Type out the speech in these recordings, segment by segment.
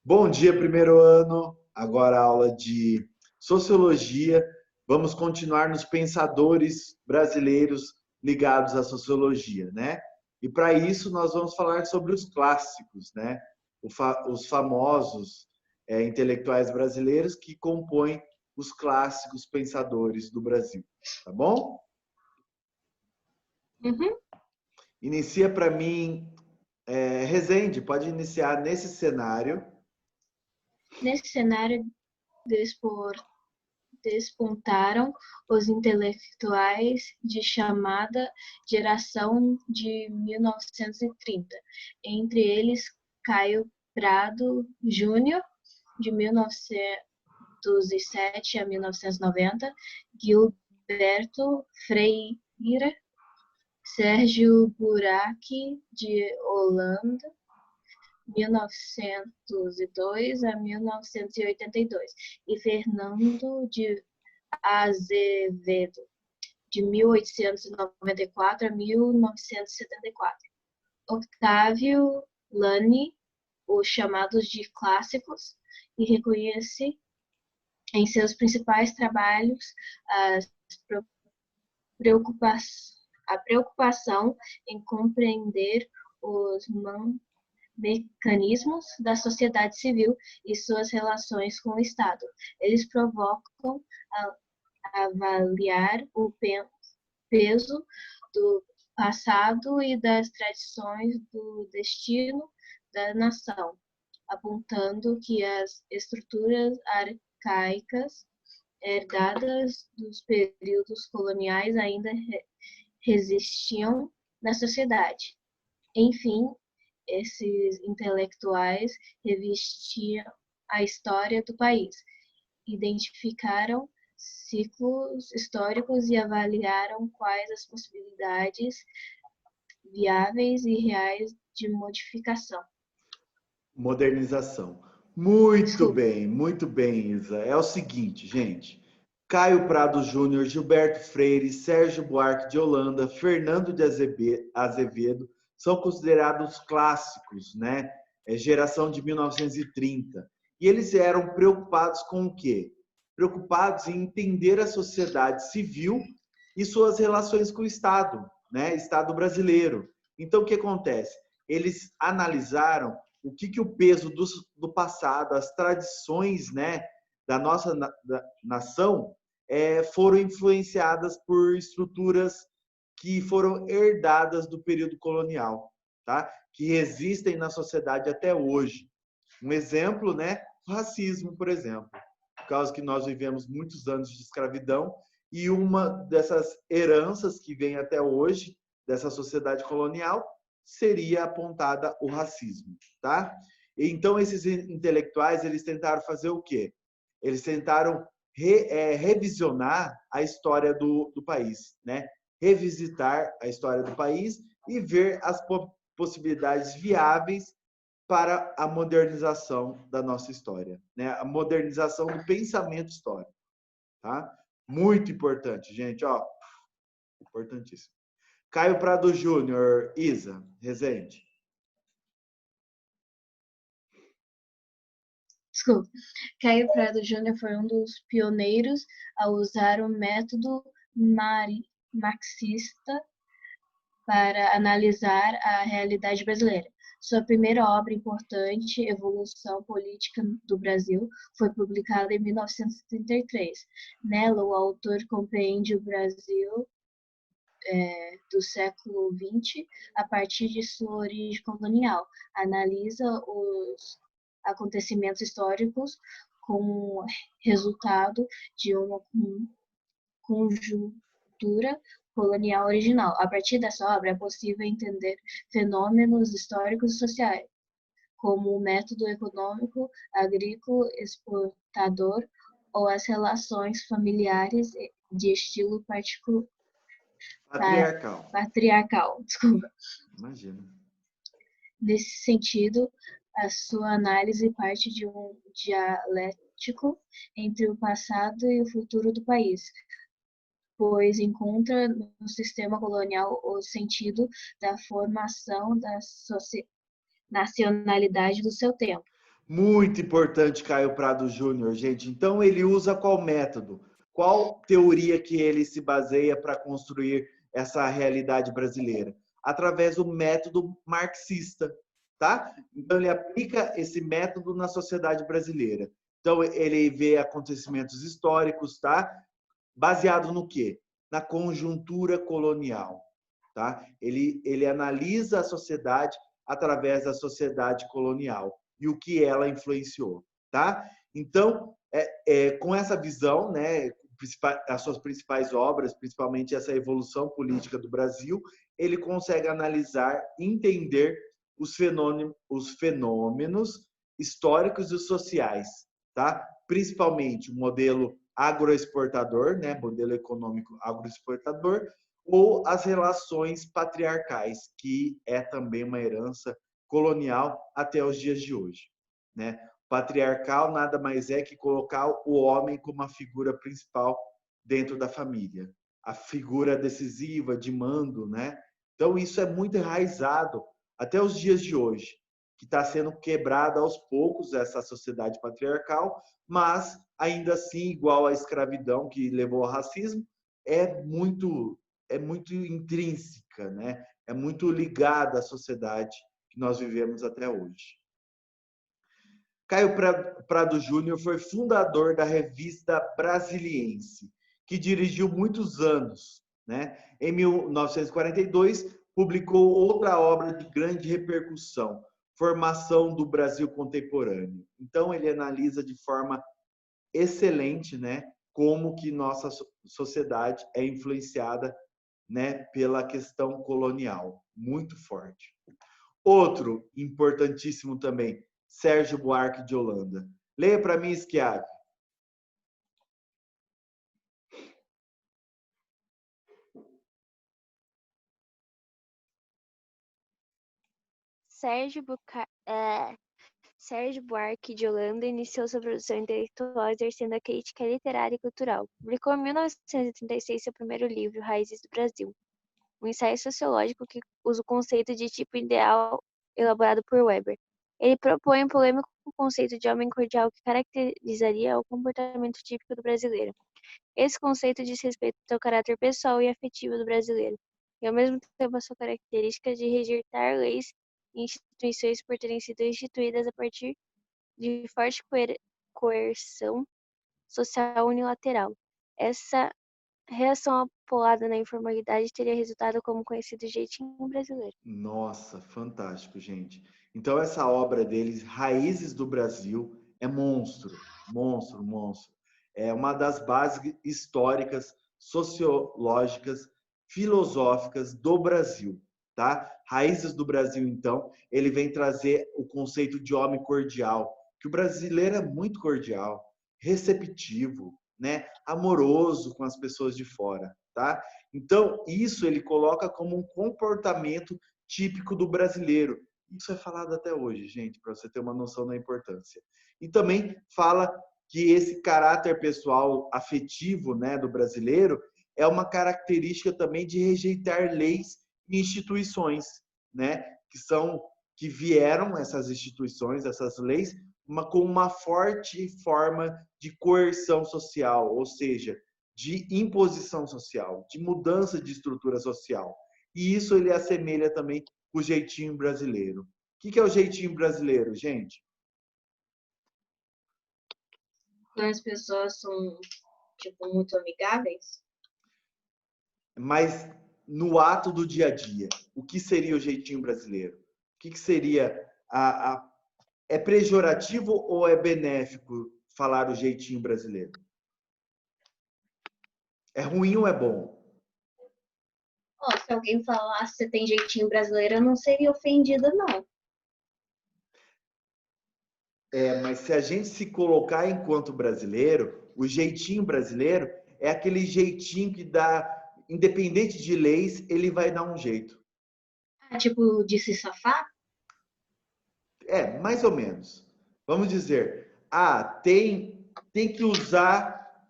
Bom dia, primeiro ano. Agora aula de sociologia. Vamos continuar nos pensadores brasileiros ligados à sociologia, né? E para isso nós vamos falar sobre os clássicos, né? Os famosos intelectuais brasileiros que compõem os clássicos pensadores do Brasil, tá bom? Uhum. Inicia para mim, Rezende, pode iniciar nesse cenário. Nesse cenário, despor- despontaram os intelectuais de chamada geração de 1930, entre eles Caio Prado Júnior, de 1907 a 1990, Gilberto Freire, Sérgio Buarque de Holanda, 1902 a 1982, e Fernando de Azevedo, de 1894 a 1974. Octávio Lani, os chamados de clássicos, e reconhece em seus principais trabalhos as a preocupação em compreender os mecanismos da sociedade civil e suas relações com o Estado. Eles provocam avaliar o peso do passado e das tradições do destino da nação, apontando que as estruturas arcaicas herdadas dos períodos coloniais ainda resistiam na sociedade. Enfim, esses intelectuais revestiam a história do país, identificaram ciclos históricos e avaliaram quais as possibilidades viáveis e reais de modificação. Modernização. Desculpa. Muito bem, Isa. É o seguinte, gente. Caio Prado Júnior, Gilberto Freire, Sérgio Buarque de Holanda, Fernando de Azevedo são considerados clássicos, né? Geração de 1930. E eles eram preocupados com o quê? Preocupados em entender a sociedade civil e suas relações com o Estado, né? Estado brasileiro. Então, o que acontece? Eles analisaram o que o peso do passado, as tradições, né, da nossa nação foram influenciadas por estruturas que foram herdadas do período colonial, tá? Que existem na sociedade até hoje. Um exemplo, né, o racismo, por exemplo, por causa que nós vivemos muitos anos de escravidão e uma dessas heranças que vem até hoje dessa sociedade colonial seria apontada o racismo, tá? Então esses intelectuais eles tentaram fazer o quê? Eles tentaram revisionar a história do país, né? Revisitar a história do país e ver as possibilidades viáveis para a modernização da nossa história, né? A modernização do pensamento histórico, tá? Muito importante, gente, ó, importantíssimo. Caio Prado Júnior, Isa, Rezende. Desculpa. Caio Prado Júnior foi um dos pioneiros a usar o método marxista para analisar a realidade brasileira. Sua primeira obra importante, Evolução Política do Brasil, foi publicada em 1933. Nela, o autor compreende o Brasil do século XX a partir de sua origem colonial, analisa os acontecimentos históricos como resultado de uma conjuntura colonial original. A partir dessa obra é possível entender fenômenos históricos e sociais, como o método econômico, agrícola, exportador ou as relações familiares de estilo Patriarcal. patriarcal. Desculpa. Imagina. Nesse sentido, a sua análise parte de um dialético entre o passado e o futuro do país, pois encontra no sistema colonial o sentido da formação da nacionalidade do seu tempo. Muito importante, Caio Prado Júnior, gente. Então, ele usa qual método? Qual teoria que ele se baseia para construir essa realidade brasileira? Através do método marxista, tá? Então, ele aplica esse método na sociedade brasileira. Então, ele vê acontecimentos históricos, tá? Baseado no quê? Na conjuntura colonial, tá? Ele analisa a sociedade através da sociedade colonial e o que ela influenciou, tá? Então, com essa visão, né, as suas principais obras, principalmente essa evolução política do Brasil, ele consegue analisar, entender os fenômenos históricos e sociais, tá? Principalmente o modelo agroexportador, né, modelo econômico agroexportador, ou as relações patriarcais, que é também uma herança colonial até os dias de hoje, né? Patriarcal nada mais é que colocar o homem como a figura principal dentro da família, a figura decisiva de mando, né? Então isso é muito enraizado até os dias de hoje, que está sendo quebrada aos poucos essa sociedade patriarcal, mas ainda assim igual à escravidão que levou ao racismo, é muito intrínseca, né? É muito ligada à sociedade que nós vivemos até hoje. Caio Prado Júnior foi fundador da revista Brasiliense, que dirigiu muitos anos, né? Em 1942, publicou outra obra de grande repercussão, Formação do Brasil Contemporâneo. Então, ele analisa de forma excelente, né, como que nossa sociedade é influenciada, né, pela questão colonial, muito forte. Outro importantíssimo também, Sérgio Buarque de Holanda. Leia para mim, Schiavi. Sérgio Buarque de Holanda iniciou sua produção intelectual exercendo a crítica literária e cultural. Publicou em 1936 seu primeiro livro, Raízes do Brasil, um ensaio sociológico que usa o conceito de tipo ideal elaborado por Weber. Ele propõe um polêmico conceito de homem cordial que caracterizaria o comportamento típico do brasileiro. Esse conceito diz respeito ao caráter pessoal e afetivo do brasileiro, e ao mesmo tempo a sua característica de rejeitar leis e instituições por terem sido instituídas a partir de forte coerção social unilateral. Essa reação apolada na informalidade teria resultado como conhecido jeitinho brasileiro. Nossa, fantástico, gente. Então, essa obra deles, Raízes do Brasil, é monstro, monstro, monstro. É uma das bases históricas, sociológicas, filosóficas do Brasil, tá? Raízes do Brasil, então, ele vem trazer o conceito de homem cordial, que o brasileiro é muito cordial, receptivo, né? Amoroso com as pessoas de fora, tá? Então, isso ele coloca como um comportamento típico do brasileiro. Isso é falado até hoje, gente, para você ter uma noção da importância. E também fala que esse caráter pessoal afetivo, né, do brasileiro é uma característica também de rejeitar leis e instituições, né, que vieram essas instituições, essas leis, com uma forte forma de coerção social, ou seja, de imposição social, de mudança de estrutura social. E isso ele assemelha também com o jeitinho brasileiro. O que é o jeitinho brasileiro, gente? Quando as pessoas são, tipo, muito amigáveis. Mas no ato do dia a dia, o que seria o jeitinho brasileiro? O que seria é pejorativo ou é benéfico falar o jeitinho brasileiro? É ruim ou é bom? Oh, se alguém falasse que você tem jeitinho brasileiro, eu não seria ofendida, não. Mas se a gente se colocar enquanto brasileiro, o jeitinho brasileiro é aquele jeitinho que dá, independente de leis, ele vai dar um jeito. Ah, tipo, de se safar? Mais ou menos. Vamos dizer, tem que usar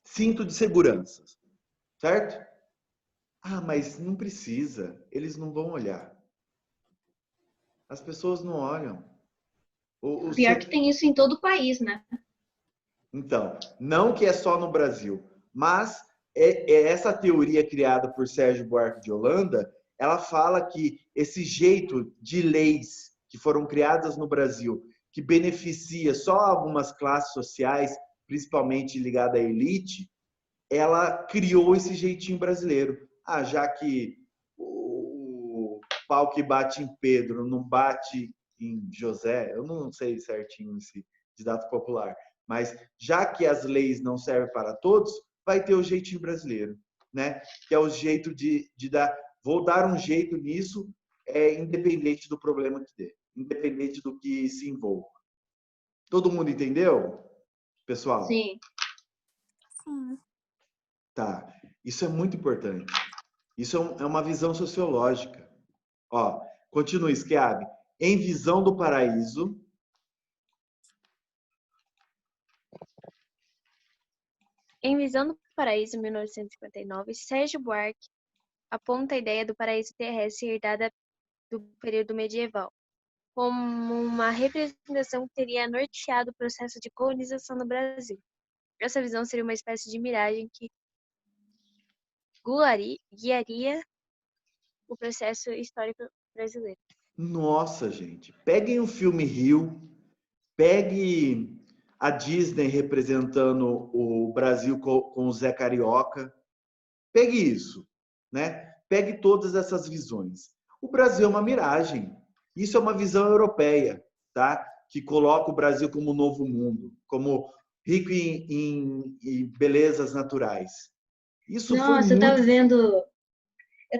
cinto de segurança, certo? Mas não precisa, eles não vão olhar. As pessoas não olham. Pior que tem isso em todo o país, né? Então, não que é só no Brasil, mas essa teoria criada por Sérgio Buarque de Holanda, ela fala que esse jeito de leis que foram criadas no Brasil, que beneficia só algumas classes sociais, principalmente ligada à elite, ela criou esse jeitinho brasileiro. Ah, já que o pau que bate em Pedro não bate em José, eu não sei certinho esse ditado popular, mas já que as leis não servem para todos, vai ter o jeitinho brasileiro, né? Que é o jeito de dar, vou dar um jeito nisso, independente do problema que dê, independente do que se envolva. Todo mundo entendeu, pessoal? Sim. Sim. Tá. Isso é muito importante. Isso é uma visão sociológica. Ó, continua, Schiavi. Em Visão do Paraíso. Em Visão do Paraíso, 1959, Sérgio Buarque aponta a ideia do paraíso terrestre herdada do período medieval, como uma representação que teria norteado o processo de colonização no Brasil. Essa visão seria uma espécie de miragem que guiaria o processo histórico brasileiro. Nossa, gente. Peguem o filme Rio. Pegue a Disney representando o Brasil com o Zé Carioca. Pegue isso, né? Pegue todas essas visões. O Brasil é uma miragem. Isso é uma visão europeia, tá? Que coloca o Brasil como um novo mundo, como rico em belezas naturais. Isso foi Nossa, muito. eu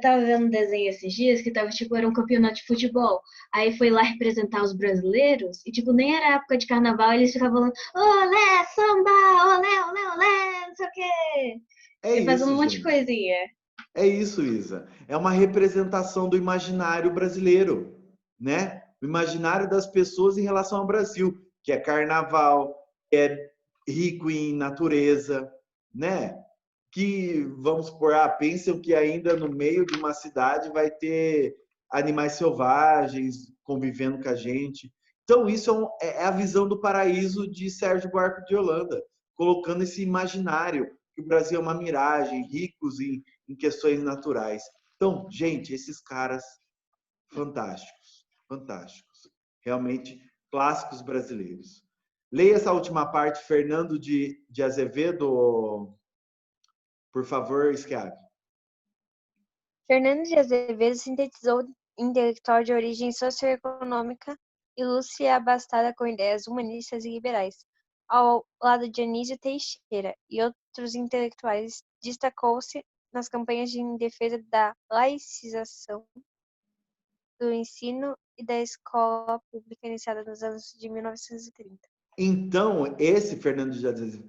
tava vendo um desenho esses dias que tava, tipo, era um campeonato de futebol. Aí foi lá representar os brasileiros e, tipo, nem era época de carnaval, eles ficavam falando, olé, samba, olé, olé, olé, não sei o quê. É E fazendo isso, um monte de gente. coisinha. É isso, Isa. É uma representação do imaginário brasileiro, né? O imaginário das pessoas em relação ao Brasil, que é carnaval, que é rico em natureza, né? Que, vamos supor, pensam que ainda no meio de uma cidade vai ter animais selvagens convivendo com a gente. Então, isso é a visão do paraíso de Sérgio Buarque de Holanda, colocando esse imaginário que o Brasil é uma miragem, ricos em questões naturais. Então, gente, esses caras fantásticos, fantásticos. Realmente clássicos brasileiros. Leia essa última parte, Fernando de Azevedo, por favor, Schiavi. Fernando de Azevedo sintetizou intelectual de origem socioeconômica, ilustre e abastada com ideias humanistas e liberais. Ao lado de Anísio Teixeira e outros intelectuais, destacou-se nas campanhas em defesa da laicização do ensino e da escola pública iniciada nos anos de 1930. Então, esse Fernando de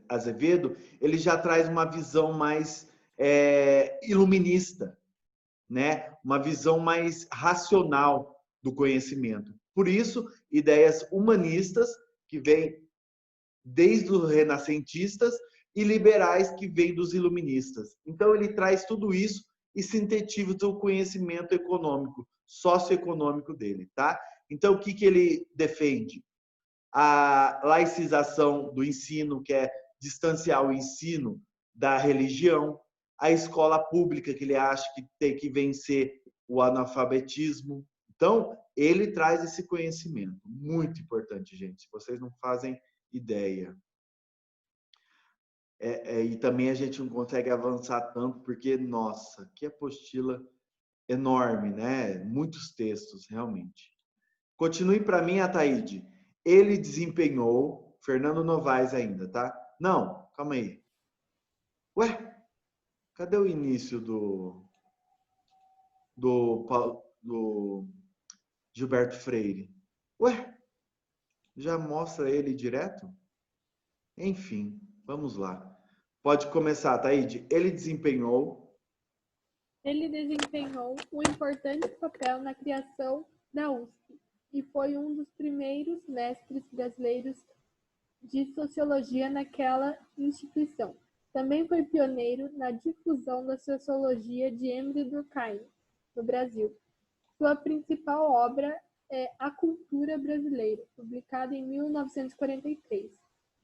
Azevedo, ele já traz uma visão mais iluminista, né? Uma visão mais racional do conhecimento. Por isso, ideias humanistas que vêm desde os renascentistas e liberais que vêm dos iluministas. Então, ele traz tudo isso e sintetiza o conhecimento econômico, socioeconômico dele, tá? Então, o que ele defende? A laicização do ensino, que é distanciar o ensino da religião, a escola pública, que ele acha que tem que vencer o analfabetismo. Então, ele traz esse conhecimento. Muito importante, gente. Se vocês não fazem ideia. E também a gente não consegue avançar tanto, porque, nossa, que apostila enorme, né? Muitos textos, realmente. Continue para mim, Ataíde. Ele desempenhou, Fernando Novaes ainda, tá? Não, calma aí. Ué, cadê o início do Gilberto Freire? Ué, já mostra ele direto? Enfim, vamos lá. Pode começar, Taíde. Ele desempenhou um importante papel na criação da USP e foi um dos primeiros mestres brasileiros de sociologia naquela instituição. Também foi pioneiro na difusão da sociologia de Emile Durkheim no Brasil. Sua principal obra é A Cultura Brasileira, publicada em 1943.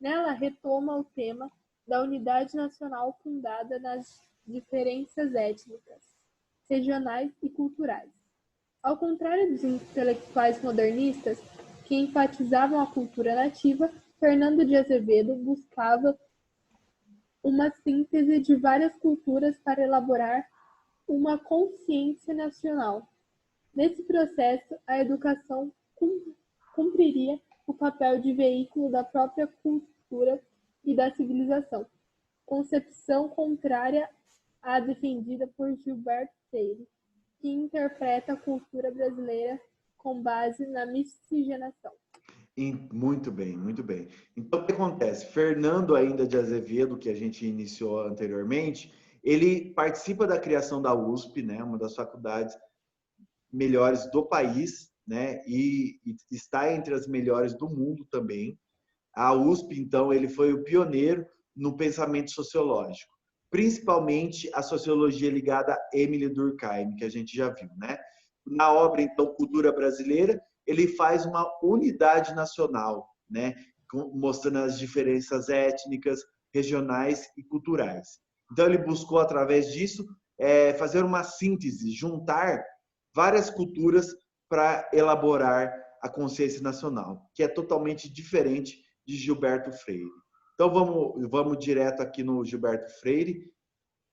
Nela retoma o tema da unidade nacional fundada nas diferenças étnicas, regionais e culturais. Ao contrário dos intelectuais modernistas, que enfatizavam a cultura nativa, Fernando de Azevedo buscava uma síntese de várias culturas para elaborar uma consciência nacional. Nesse processo, a educação cumpriria o papel de veículo da própria cultura e da civilização, concepção contrária à defendida por Gilberto Freire, que interpreta a cultura brasileira com base na miscigenação. Muito bem, muito bem. Então, o que acontece? Fernando ainda de Azevedo, que a gente iniciou anteriormente, ele participa da criação da USP, né, uma das faculdades melhores do país, né, e está entre as melhores do mundo também. A USP, então, ele foi o pioneiro no pensamento sociológico, principalmente a sociologia ligada a Émile Durkheim, que a gente já viu, né? Na obra, então, Cultura Brasileira, ele faz uma unidade nacional, né? Mostrando as diferenças étnicas, regionais e culturais. Então, ele buscou, através disso, fazer uma síntese, juntar várias culturas para elaborar a consciência nacional, que é totalmente diferente de Gilberto Freire. Então, vamos direto aqui no Gilberto Freire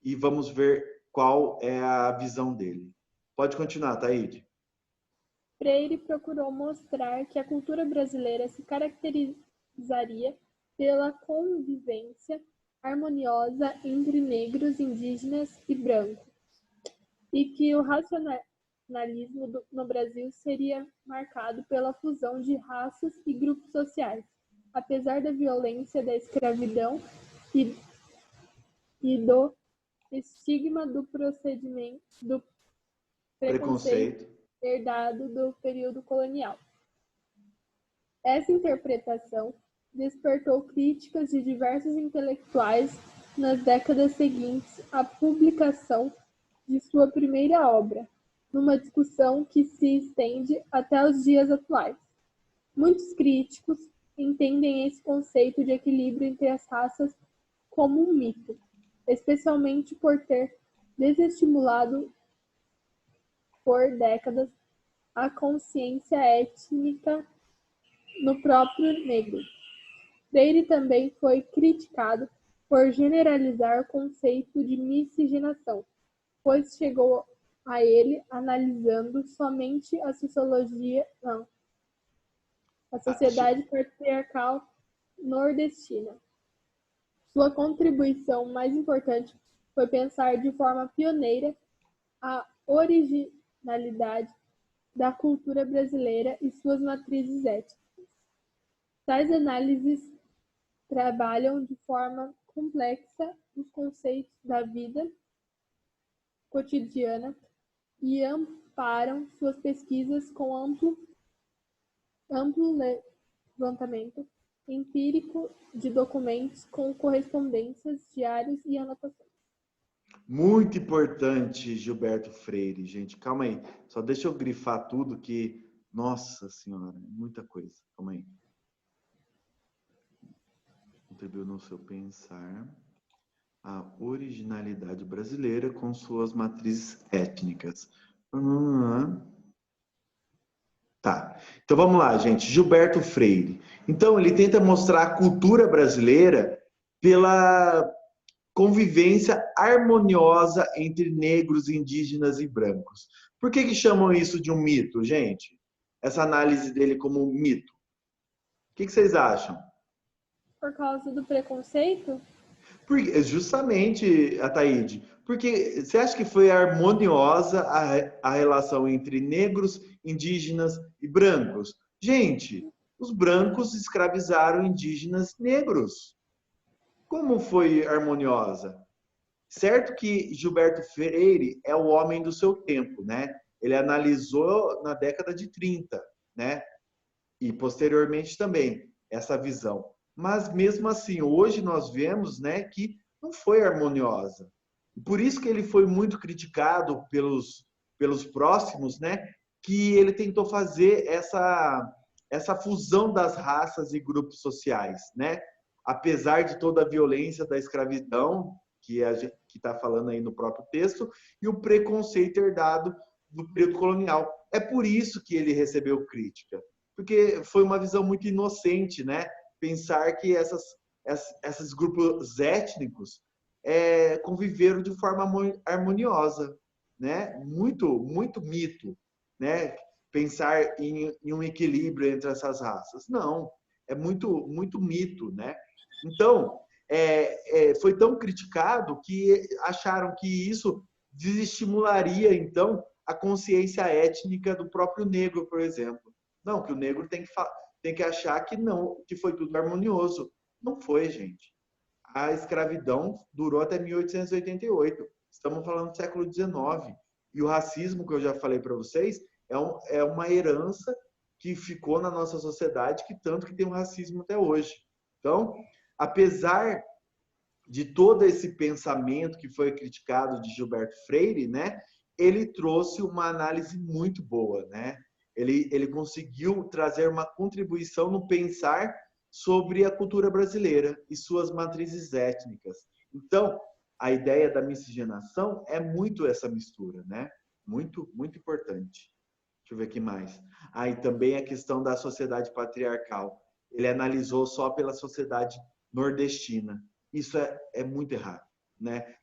e vamos ver qual é a visão dele. Pode continuar, Taíde. Freire procurou mostrar que a cultura brasileira se caracterizaria pela convivência harmoniosa entre negros, indígenas e brancos, e que o racionalismo no Brasil seria marcado pela fusão de raças e grupos sociais, apesar da violência da escravidão e do estigma do preconceito herdado do período colonial. Essa interpretação despertou críticas de diversos intelectuais nas décadas seguintes à publicação de sua primeira obra, numa discussão que se estende até os dias atuais. Muitos críticos entendem esse conceito de equilíbrio entre as raças como um mito, especialmente por ter desestimulado por décadas a consciência étnica no próprio negro. Freire também foi criticado por generalizar o conceito de miscigenação, pois chegou a ele analisando somente a sociedade patriarcal nordestina. Sua contribuição mais importante foi pensar de forma pioneira a originalidade da cultura brasileira e suas matrizes étnicas. Tais análises trabalham de forma complexa os conceitos da vida cotidiana e amparam suas pesquisas com amplo levantamento empírico de documentos com correspondências, diários e anotações. Muito importante, Gilberto Freire, gente. Calma aí. Só deixa eu grifar tudo que... Nossa Senhora, muita coisa. Calma aí. Contribuiu no seu pensar a originalidade brasileira com suas matrizes étnicas. Tá. Então vamos lá, gente. Gilberto Freire. Então ele tenta mostrar a cultura brasileira pela convivência harmoniosa entre negros, indígenas e brancos. Por que chamam isso de um mito, gente? Essa análise dele como um mito. O que vocês acham? Por causa do preconceito? Justamente, Ataíde. Porque você acha que foi harmoniosa a relação entre negros, indígenas e brancos? Gente, os brancos escravizaram indígenas negros. Como foi harmoniosa? Certo que Gilberto Freire é o homem do seu tempo, né? Ele analisou na década de 30, né? E posteriormente também essa visão. Mas mesmo assim, hoje nós vemos, né, que não foi harmoniosa. E por isso que ele foi muito criticado pelos próximos, né? que ele tentou fazer essa fusão das raças e grupos sociais, né? Apesar de toda a violência da escravidão, que a gente está falando aí no próprio texto, e o preconceito herdado do período colonial. É por isso que ele recebeu crítica, porque foi uma visão muito inocente, né? Pensar que esses grupos étnicos conviveram de forma harmoniosa, né? Muito mito, né? Pensar em um equilíbrio entre essas raças. Não, é muito mito, né? Então, foi tão criticado que acharam que isso desestimularia, então, a consciência étnica do próprio negro, por exemplo. Não, que o negro tem que achar que não, que foi tudo harmonioso. Não foi, gente. A escravidão durou até 1888. Estamos falando do século XIX. E o racismo, que eu já falei para vocês, é uma herança que ficou na nossa sociedade, que tanto que tem o racismo até hoje. Então, apesar de todo esse pensamento que foi criticado de Gilberto Freire, né, ele trouxe uma análise muito boa, né? Ele conseguiu trazer uma contribuição no pensar sobre a cultura brasileira e suas matrizes étnicas. Então, a ideia da miscigenação é muito essa mistura, né? Muito importante. Deixa eu ver aqui mais. E também a questão da sociedade patriarcal. Ele analisou só pela sociedade nordestina. Isso é muito errado, né?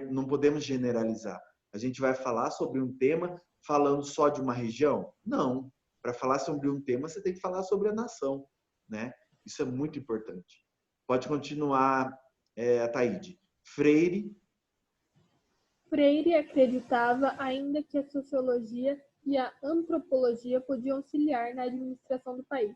Não podemos generalizar. A gente vai falar sobre um tema falando só de uma região? Não. Para falar sobre um tema, você tem que falar sobre a nação, né? Isso é muito importante. Pode continuar, Ataíde. Freire acreditava ainda que a sociologia e a antropologia podiam auxiliar na administração do país,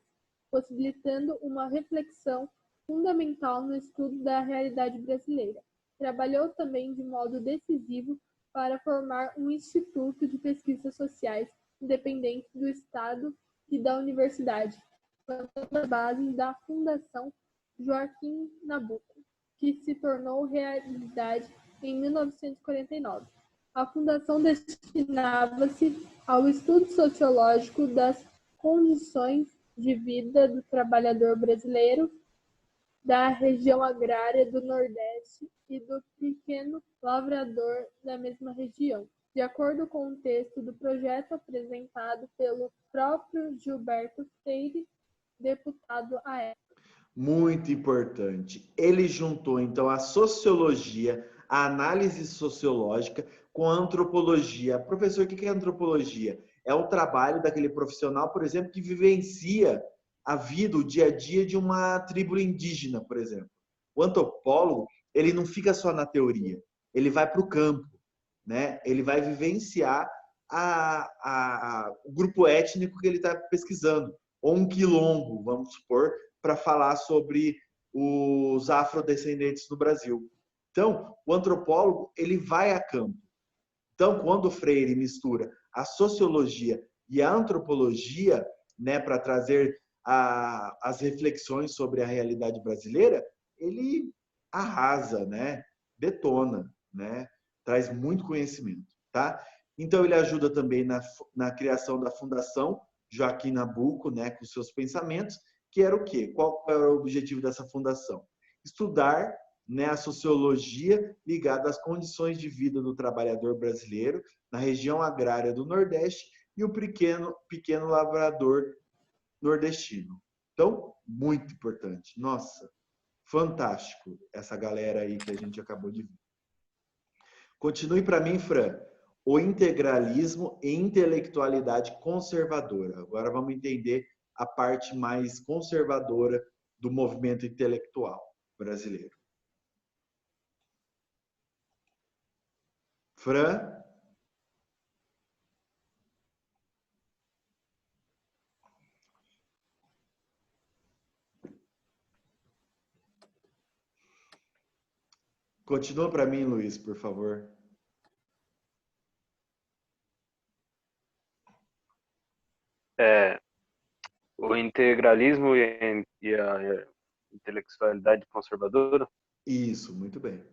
possibilitando uma reflexão fundamental no estudo da realidade brasileira. Trabalhou também de modo decisivo para formar um instituto de pesquisas sociais independente do Estado e da universidade, plantando as bases da Fundação Joaquim Nabuco, que se tornou realidade em 1949. A fundação destinava-se ao estudo sociológico das condições de vida do trabalhador brasileiro, da região agrária do Nordeste e do pequeno lavrador da mesma região, de acordo com o texto do projeto apresentado pelo próprio Gilberto Freire, deputado à época. Muito importante. Ele juntou, então, a sociologia, a análise sociológica com a antropologia. Professor, o que é antropologia? É o trabalho daquele profissional, por exemplo, que vivencia a vida, o dia a dia de uma tribo indígena, por exemplo. O antropólogo, ele não fica só na teoria, ele vai para o campo, né? Ele vai vivenciar o grupo étnico que ele está pesquisando, ou um quilombo, vamos supor, para falar sobre os afrodescendentes no Brasil. Então, o antropólogo, ele vai a campo. Então, quando o Freire mistura a sociologia e a antropologia, né, para trazer as reflexões sobre a realidade brasileira, ele arrasa, né, detona, né, traz muito conhecimento, tá? Então, ele ajuda também na criação da Fundação Joaquim Nabuco, né, com seus pensamentos, que era o quê? Qual era o objetivo dessa fundação? Estudar, né, a sociologia ligada às condições de vida do trabalhador brasileiro na região agrária do Nordeste e o pequeno lavrador nordestino. Então, muito importante. Nossa, fantástico essa galera aí que a gente acabou de ver. Continue para mim, Fran. O integralismo e intelectualidade conservadora. Agora vamos entender a parte mais conservadora do movimento intelectual brasileiro. Fran? Continua para mim, Luiz, por favor. O integralismo e a intelectualidade conservadora? Isso, muito bem.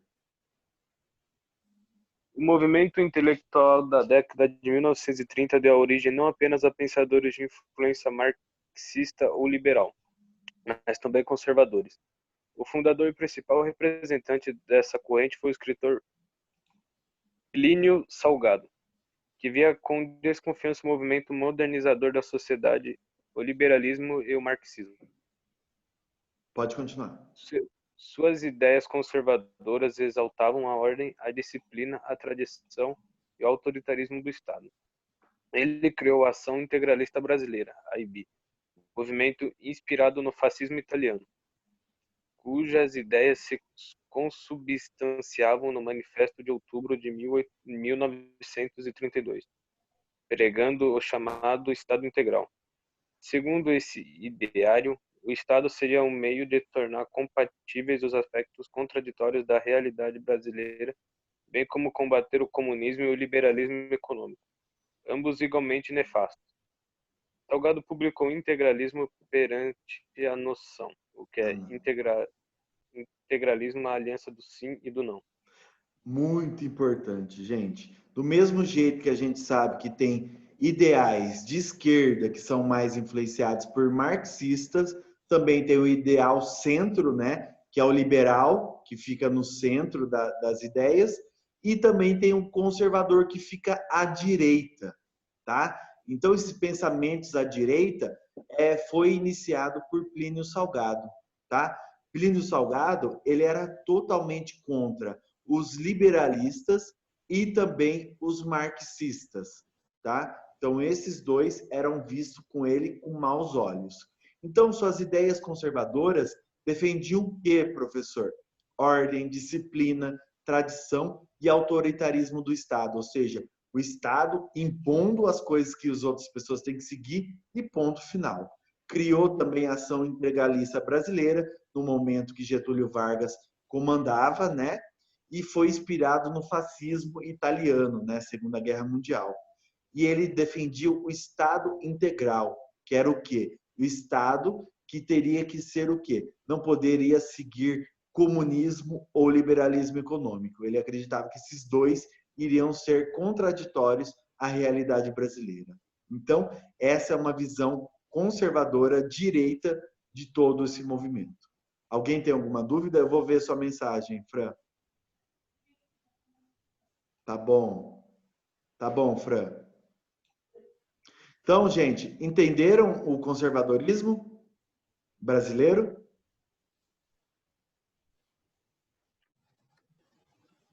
O movimento intelectual da década de 1930 deu origem não apenas a pensadores de influência marxista ou liberal, mas também conservadores. O fundador e principal representante dessa corrente foi o escritor Plínio Salgado, que via com desconfiança o movimento modernizador da sociedade, o liberalismo e o marxismo. Pode continuar. Suas ideias conservadoras exaltavam a ordem, a disciplina, a tradição e o autoritarismo do Estado. Ele criou a Ação Integralista Brasileira, AIB, movimento inspirado no fascismo italiano, cujas ideias se consubstanciavam no Manifesto de Outubro de 1932, pregando o chamado Estado Integral. Segundo esse ideário, o Estado seria um meio de tornar compatíveis os aspectos contraditórios da realidade brasileira, bem como combater o comunismo e o liberalismo econômico, ambos igualmente nefastos. Salgado publicou Integralismo perante a noção, o que é integralismo, a aliança do sim e do não. Muito importante, gente. Do mesmo jeito que a gente sabe que tem ideais de esquerda que são mais influenciados por marxistas, também tem o ideal centro, né? Que é o liberal, que fica no centro das ideias, e também tem o conservador que fica à direita, tá? Então, esses pensamentos à direita foi iniciado por Plínio Salgado, tá? Plínio Salgado, ele era totalmente contra os liberalistas e também os marxistas, tá? Então, esses dois eram vistos com ele com maus olhos. Então, suas ideias conservadoras defendiam o quê, professor? Ordem, disciplina, tradição e autoritarismo do Estado, ou seja, o Estado impondo as coisas que as outras pessoas têm que seguir e ponto final. Criou também a Ação Integralista Brasileira, no momento que Getúlio Vargas comandava, né? E foi inspirado no fascismo italiano, né? Segunda Guerra Mundial. E ele defendia o Estado integral, que era o quê? O Estado que teria que ser o quê? Não poderia seguir comunismo ou liberalismo econômico. Ele acreditava que esses dois iriam ser contraditórios à realidade brasileira. Então, essa é uma visão conservadora, direita de todo esse movimento. Alguém tem alguma dúvida? Eu vou ver sua mensagem, Fran. Tá bom. Tá bom, Fran. Então, gente, entenderam o conservadorismo brasileiro?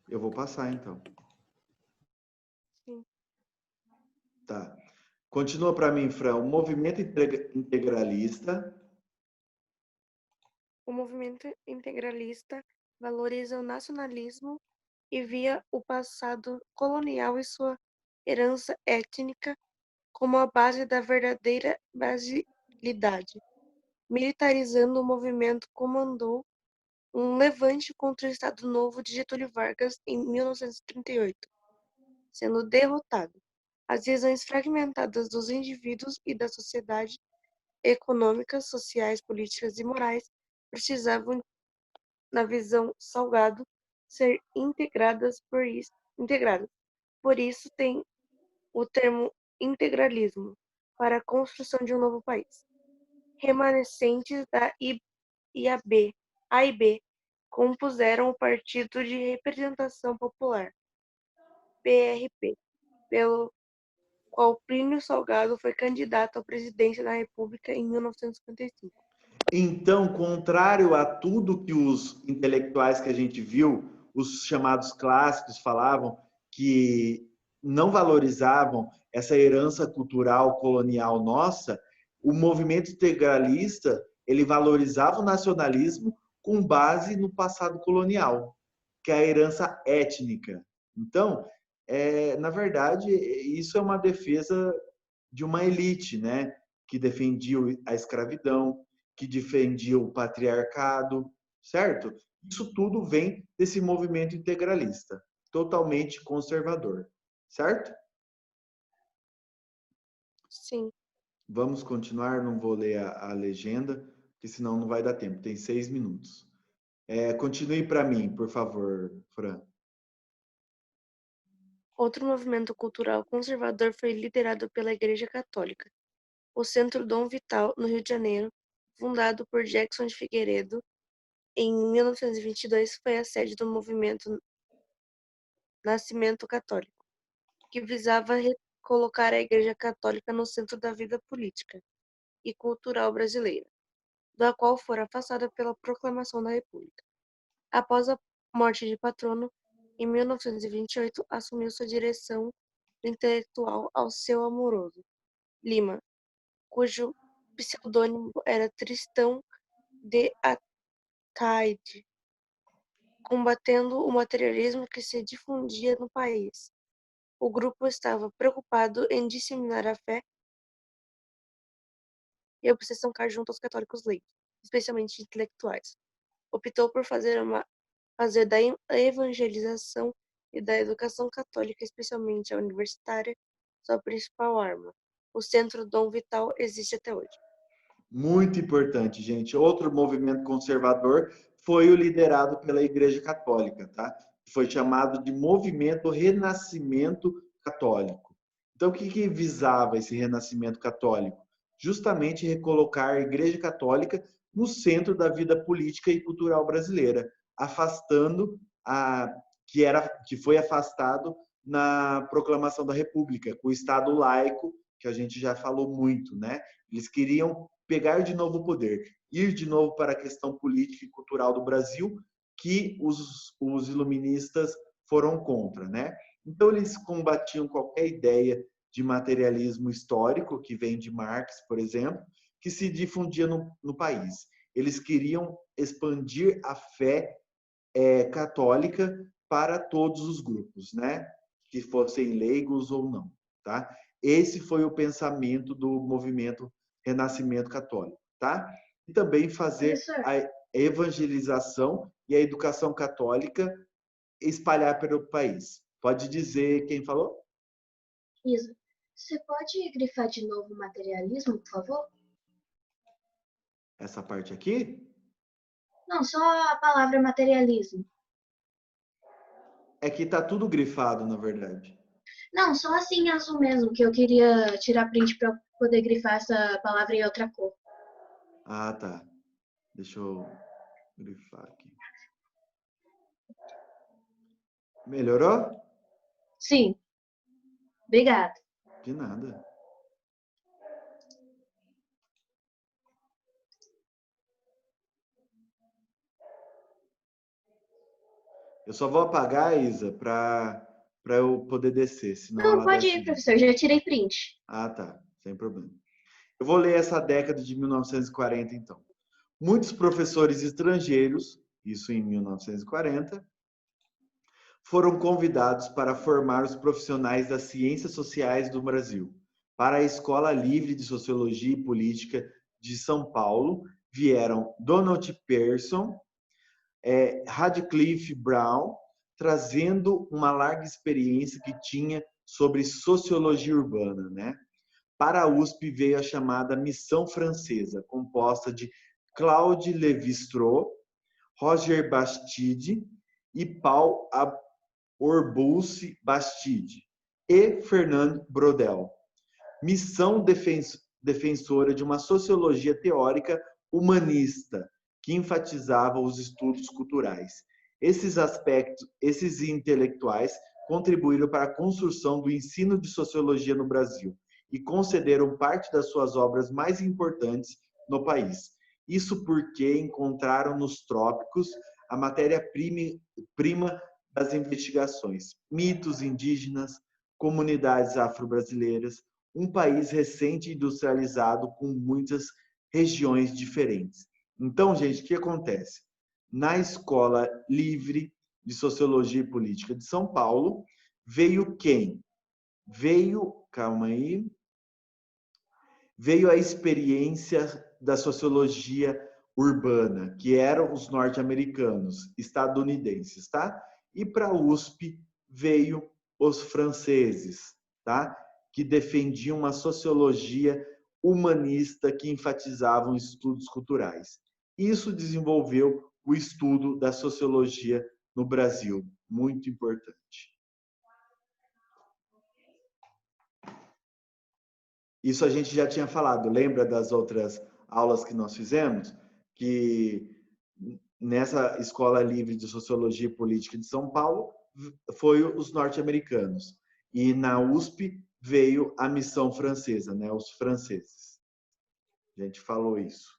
Eu vou passar, então. Sim. Tá. Continua para mim, Fran. O movimento integralista. O movimento integralista valoriza o nacionalismo e via o passado colonial e sua herança étnica como a base da verdadeira brasilidade. Militarizando o movimento, comandou um levante contra o Estado Novo de Getúlio Vargas em 1938, sendo derrotado. As visões fragmentadas dos indivíduos e da sociedade, econômicas, sociais, políticas e morais, precisavam, na visão Salgado, ser integradas. Por isso tem o termo integralismo, para a construção de um novo país. Remanescentes da A e B compuseram o Partido de Representação Popular, PRP, pelo qual Plínio Salgado foi candidato à presidência da República em 1955. Então, contrário a tudo que os intelectuais que a gente viu, os chamados clássicos, falavam, que não valorizavam essa herança cultural colonial nossa, o movimento integralista, ele valorizava o nacionalismo com base no passado colonial, que é a herança étnica. Então, na verdade, isso é uma defesa de uma elite, né? Que defendia a escravidão, que defendia o patriarcado, certo? Isso tudo vem desse movimento integralista, totalmente conservador, certo? Sim. Vamos continuar, não vou ler a legenda, porque senão não vai dar tempo, tem 6 minutos. Continue para mim, por favor, Fran. Outro movimento cultural conservador foi liderado pela Igreja Católica. O Centro Dom Vital, no Rio de Janeiro, fundado por Jackson de Figueiredo em 1922, foi a sede do movimento Nascimento Católico, que visava colocar a Igreja Católica no centro da vida política e cultural brasileira, da qual fora afastada pela proclamação da República. Após a morte de patrono, em 1928, assumiu sua direção intelectual Alceu Amoroso Lima, cujo pseudônimo era Tristão de Ataide, combatendo o materialismo que se difundia no país. O grupo estava preocupado em disseminar a fé e a obsessão junto aos católicos leigos, especialmente intelectuais. Optou por fazer da evangelização e da educação católica, especialmente a universitária, sua principal arma. O Centro Dom Vital existe até hoje. Muito importante, gente. Outro movimento conservador foi o liderado pela Igreja Católica, tá? Foi chamado de Movimento Renascimento Católico. Então, o que visava esse renascimento católico? Justamente recolocar a Igreja Católica no centro da vida política e cultural brasileira, afastando que foi afastado na proclamação da República, com o Estado laico, que a gente já falou muito, né? Eles queriam pegar de novo o poder, ir de novo para a questão política e cultural do Brasil, que os iluministas foram contra, né? Então, eles combatiam qualquer ideia de materialismo histórico, que vem de Marx, por exemplo, que se difundia no país. Eles queriam expandir a fé católica para todos os grupos, né? Que fossem leigos ou não, tá? Esse foi o pensamento do movimento Renascimento Católico, tá? E também fazer a evangelização e a educação católica espalhar pelo país. Pode dizer quem falou? Isa, você pode grifar de novo o materialismo, por favor? Essa parte aqui? Não, só a palavra materialismo. É que tá tudo grifado, na verdade. Não, só assim em azul mesmo, que eu queria tirar print para poder grifar essa palavra em outra cor. Ah, tá. Deixa eu grifar aqui. Melhorou? Sim. Obrigada. De nada. Eu só vou apagar, Isa, para eu poder descer, senão Não, ela pode desce ir, muito. professor, já tirei print. Ah, tá. Sem problema. Eu vou ler essa década de 1940, então. Muitos professores estrangeiros, isso em 1940, foram convidados para formar os profissionais das ciências sociais do Brasil. Para a Escola Livre de Sociologia e Política de São Paulo, vieram Donald Pearson, Radcliffe Brown, trazendo uma larga experiência que tinha sobre sociologia urbana, né? Para a USP veio a chamada Missão Francesa, composta de Claude Lévi-Strauss, Roger Bastide e Paul Orbulce Bastide e Fernand Braudel. Missão defensora de uma sociologia teórica humanista que enfatizava os estudos culturais. Esses intelectuais contribuíram para a construção do ensino de sociologia no Brasil e concederam parte das suas obras mais importantes no país. Isso porque encontraram nos trópicos a matéria-prima das investigações, mitos indígenas, comunidades afro-brasileiras, um país recente industrializado com muitas regiões diferentes. Então, gente, o que acontece? Na Escola Livre de Sociologia e Política de São Paulo, veio quem? Calma aí, veio a experiência da sociologia urbana, que eram os norte-americanos, estadunidenses, tá? E para a USP veio os franceses, tá? Que defendiam uma sociologia humanista que enfatizavam estudos culturais. Isso desenvolveu o estudo da sociologia no Brasil, muito importante. Isso a gente já tinha falado. Lembra das outras aulas que nós fizemos? Que nessa Escola Livre de Sociologia e Política de São Paulo foi os norte-americanos. E na USP veio a missão francesa, né? Os franceses. A gente falou isso.